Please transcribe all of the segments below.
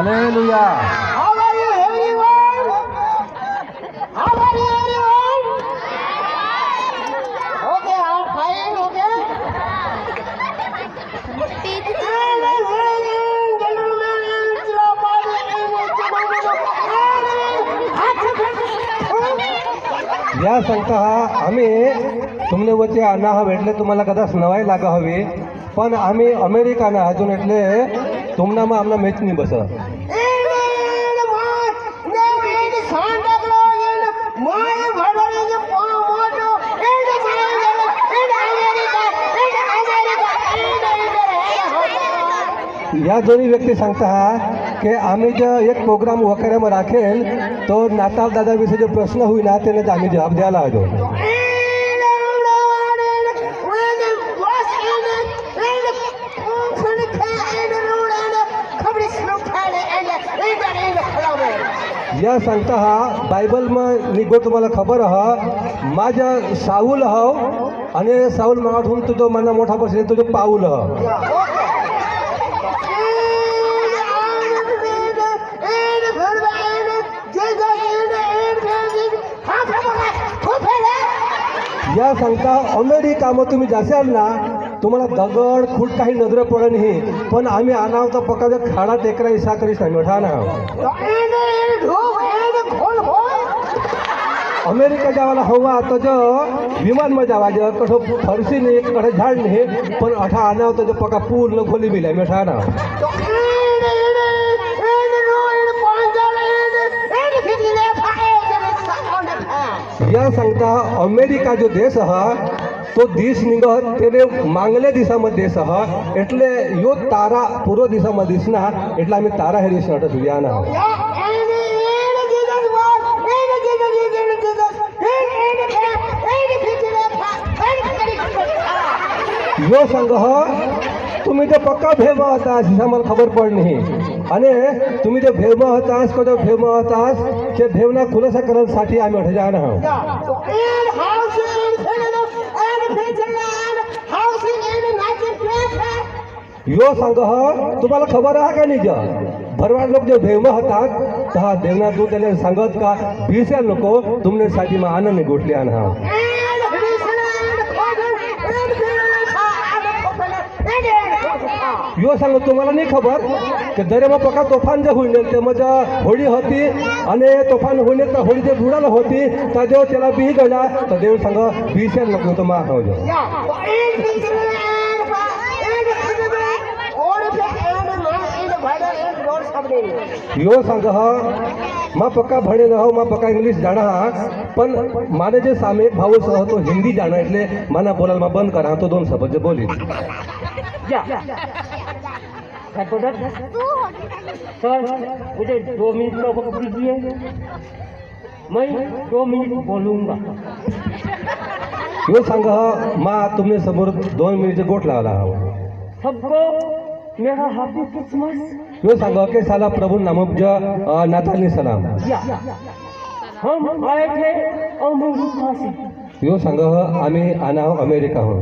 Hallelujah. How are you everyone? How are you everyone? Okay, I'm fine, okay? या सांगता आम्ही तुमने वचे आना हा भेटले तुम्हाला कदाच नवाय लागा हवी पण आम्ही अमेरिकाना अजून એટલે तुमनाમાં આમના મેચ નહીં બસ. या दोन्ही व्यक्ती सांगता की आम्ही जो एक प्रोग्राम वगैरेમાં રાખેલ તો નાતાલ દાદા વિશે जो प्रश्न होईल ना તેને आम्ही जवाब द्यायला हवो. या सांगता हा बायबलમાં निगो तुम्हाला खबर हा माझा साऊल हो आणि साऊल मागाठून तुझो मना मोठा बसले तुझो पाऊल हो. या सांगता अमेरिकामध्ये तुम्ही जाशाल ना तुम्हाला दगड खूट काही नजर पडत नाही पण आम्ही आनाव तर पक्का खाडा टेकरा इसा करी सांगठा ना. अमेरिका जावाला हवा तर जो विमानमा जावा जो कसं फरशी नाही कडे झाड नाही पण अठा आनाव तर जो पक्का पूर्ण खोली बिलाय मेठा ना. या सांगता अमेरिका जो देश हा तो देश निघत तेने मांगल्या दिसामध्ये देश हा એટલે यो तारा पूर्व दिसामध्ये दिसना એટલે आम्ही तारा हे देश नटत या ना. यो संघ तुम्ही ते पक्का भेम होतास ही आम्हाला खबर पडली आणि तुम्ही ते भेम होतास कधी भेम होतास ते भेवना खुलासा करण्यासाठी आम्ही अठे जाण आहोत. यो संघ तुम्हाला खबर आहे का निज भरवाड लोक जो भेम होतात तर देवना तू त्याला सांगत का भीसा नको तुमने साठी मग आनंद गोठली आणा. यो सांग तुम्हाला नाही खबर की दरे मग पक्का तोफान जे होईल ते मग होळी होती आणि तोफान होईल तर होळी जे बुडाला होती तर जो त्याला बी गेला तर देव सांग भीषण नको तो मा हो. यो सांग मा पक्का भणे रहो मा पक्का इंग्लिश जाना पण माने जे सामे एक भाऊ सह तो हिंदी जाना એટલે माना बोलायला मा बंद करा तो दोन शब्द जे बोली. सर मुझे 2 मिनट का वक्त दीजिए मैं 2 मिनट बोलूँगा. यो सांग मा तुमने समोर 2 मिनिट गोट लावला हवा. सबको मेरा हैप्पी क्रिसमस. यो सांग के साला प्रभु नामक नातालनी सलाम. हम आए थे अमेरिका से. यो सांग आम्ही आना अमेरिका हो.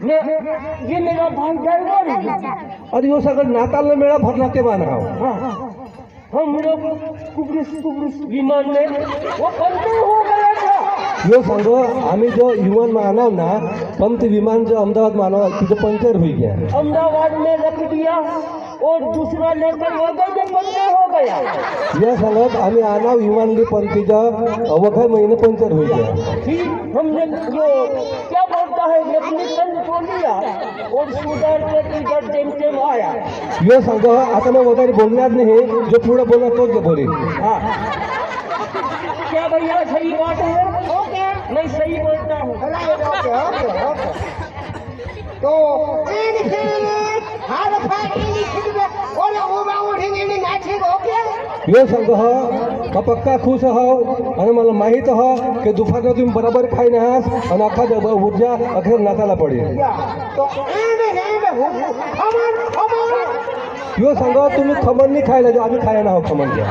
ये मेरा भाई ड्राइवर है. और यो सांग नाताल मेळा भरना ते माना हो. हम लोग कुबरिस विमान में वो पंक्चर हो गया था. यो सांग आम्ही जो विमान में आना ना पंत विमान जो अहमदाबाद मानो तिथे पंक्चर हुई गया. अहमदाबाद में रख दिया और दूसरा लेकर वगैरह में पंक्चर हो गया. या सांगत आम्ही आना विमान के पंतीचा अवघा महीने पंक्चर हुई गया. फिर हमने जो क्या बोलता है अपनी कंट्रोल लिया और सुधार के इधर टेम आया. यो सांग आता मैं वगैरे बोलणार नाही जो पुढे बोलणार तोच बोली. हाँ क्या भैया सही बात है. मैं सही बोलता हूँ. तो यो सांग हा पक्का खुश हो आणि मला माहीत हो की दुपारला तुम्ही बरोबर खाई नाहास आणि अख्खा ऊर्जा अखेर नाताला पडेल. यो सांग तुम्ही खमण नाही खायला जा आम्ही खायला हो खमण घ्या.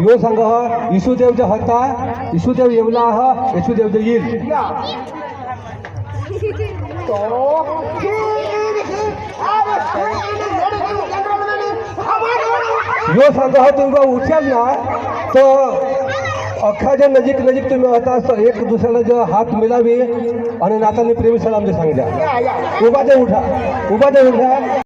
यो सांग हा येशूदेव जो होता येशूदेव येवला हा येशूदेव जो येईल. तो यो सांगा हो तुम्ही बा उठाल ना तर अख्खाच्या नजीक नजीक तुम्ही आता एक दुसऱ्याला जो हात मिळावी आणि नातानी प्रेमी सलाम जे सांगा या या उभा ते उठा